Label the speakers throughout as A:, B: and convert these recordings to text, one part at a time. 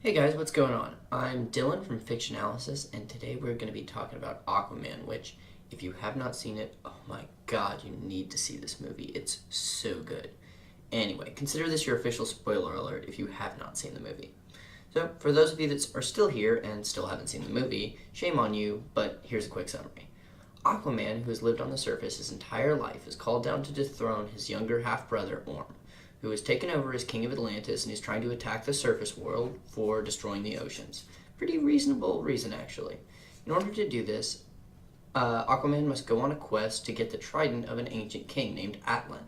A: Hey guys, what's going on? I'm Dylan from Fictionalysis, and today we're going to be talking about Aquaman, which, if you have not seen it, oh my god, you need to see this movie. It's so good. Anyway, consider this your official spoiler alert if you have not seen the movie. So, for those of you that are still here and still haven't seen the movie, shame on you, but here's a quick summary. Aquaman, who has lived on the surface his entire life, is called down to dethrone his younger half-brother, Orm, who has taken over as king of Atlantis and is trying to attack the surface world for destroying the oceans. Pretty reasonable reason, actually. In order to do this, Aquaman must go on a quest to get the trident of an ancient king named Atlan,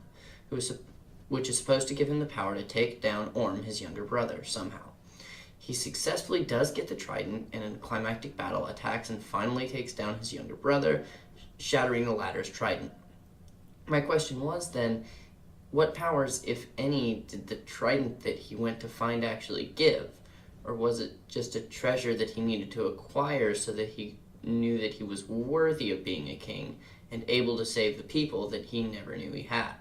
A: which is supposed to give him the power to take down Orm, his younger brother, somehow. He successfully does get the trident, and in a climactic battle attacks and finally takes down his younger brother, shattering the latter's trident. My question was then, what powers, if any, did the trident that he went to find actually give? Or was it just a treasure that he needed to acquire so that he knew that he was worthy of being a king and able to save the people that he never knew he had?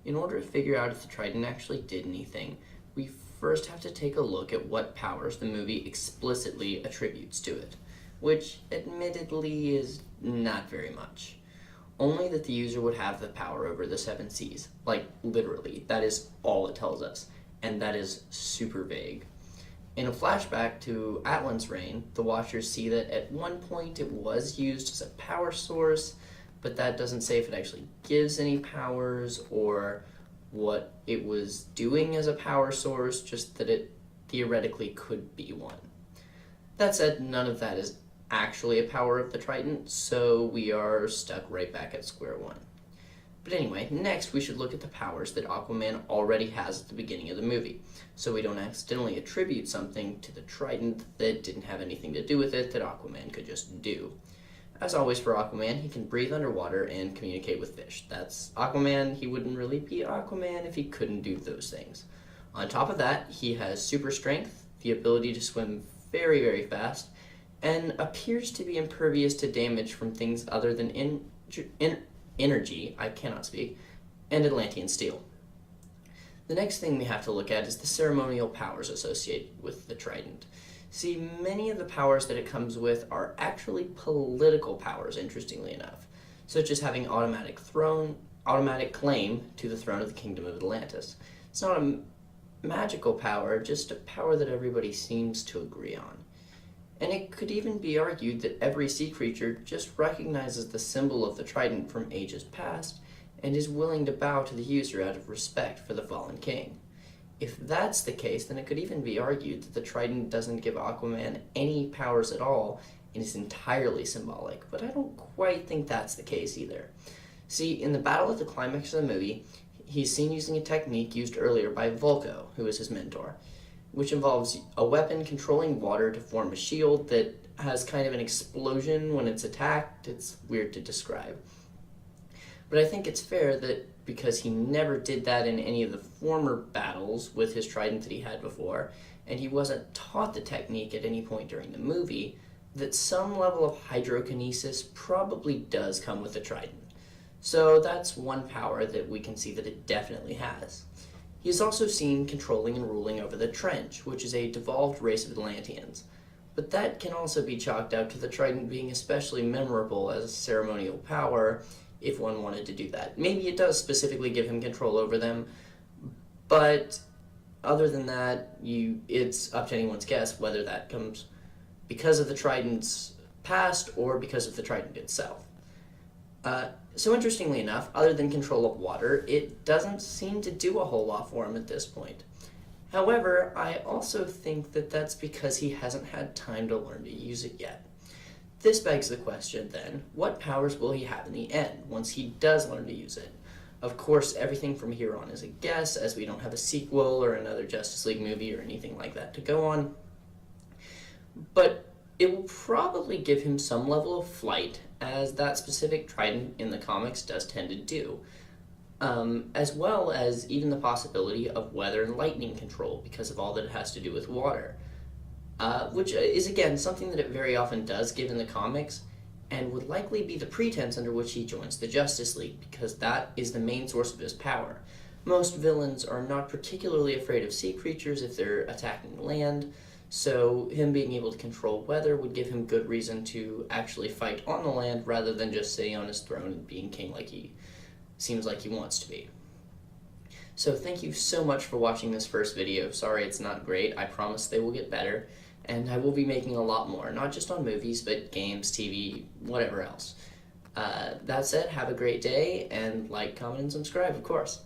A: In order to figure out if the trident actually did anything, we first have to take a look at what powers the movie explicitly attributes to it, which admittedly is not very much. Only that the user would have the power over the seven seas. Like, literally. That is all it tells us. And that is super vague. In a flashback to Atlan's reign, the Watchers see that at one point it was used as a power source, but that doesn't say if it actually gives any powers or what it was doing as a power source, just that it theoretically could be one. That said, none of that is actually a power of the Trident, so we are stuck right back at square one. But anyway, next we should look at the powers that Aquaman already has at the beginning of the movie, so we don't accidentally attribute something to the Trident that didn't have anything to do with it that Aquaman could just do. As always for Aquaman, he can breathe underwater and communicate with fish. That's Aquaman. He wouldn't really be Aquaman if he couldn't do those things. On top of that, he has super strength, the ability to swim very, very fast, and appears to be impervious to damage from things other than energy, I cannot speak, and Atlantean steel. The next thing we have to look at is the ceremonial powers associated with the Trident. See, many of the powers that it comes with are actually political powers, interestingly enough, such as having automatic claim to the throne of the Kingdom of Atlantis. It's not a magical power, just a power that everybody seems to agree on. And it could even be argued that every sea creature just recognizes the symbol of the trident from ages past and is willing to bow to the user out of respect for the fallen king. If that's the case, then it could even be argued that the trident doesn't give Aquaman any powers at all and is entirely symbolic, but I don't quite think that's the case either. See, in the battle at the climax of the movie, he's seen using a technique used earlier by Vulko, who is his mentor, which involves a weapon controlling water to form a shield that has kind of an explosion when it's attacked. It's weird to describe. But I think it's fair that because he never did that in any of the former battles with his trident that he had before, and he wasn't taught the technique at any point during the movie, that some level of hydrokinesis probably does come with the trident. So that's one power that we can see that it definitely has. He is also seen controlling and ruling over the Trench, which is a devolved race of Atlanteans. But that can also be chalked out to the Trident being especially memorable as a ceremonial power, if one wanted to do that. Maybe it does specifically give him control over them, but other than that, it's up to anyone's guess whether that comes because of the Trident's past or because of the Trident itself. So interestingly enough, other than control of water, it doesn't seem to do a whole lot for him at this point. However, I also think that that's because he hasn't had time to learn to use it yet. This begs the question then, what powers will he have in the end, once he does learn to use it? Of course, everything from here on is a guess, as we don't have a sequel or another Justice League movie or anything like that to go on. But it will probably give him some level of flight, as that specific trident in the comics does tend to do, as well as even the possibility of weather and lightning control because of all that it has to do with water, which is again something that it very often does give in the comics, and would likely be the pretense under which he joins the Justice League, because that is the main source of his power. Most villains are not particularly afraid of sea creatures if they're attacking land, So him being able to control weather would give him good reason to actually fight on the land rather than just sitting on his throne and being king like he seems like he wants to be. So thank you so much for watching this first video. Sorry it's not great. I promise they will get better. And I will be making a lot more, not just on movies, but games, TV, whatever else. That said, have a great day, and like, comment, and subscribe, of course.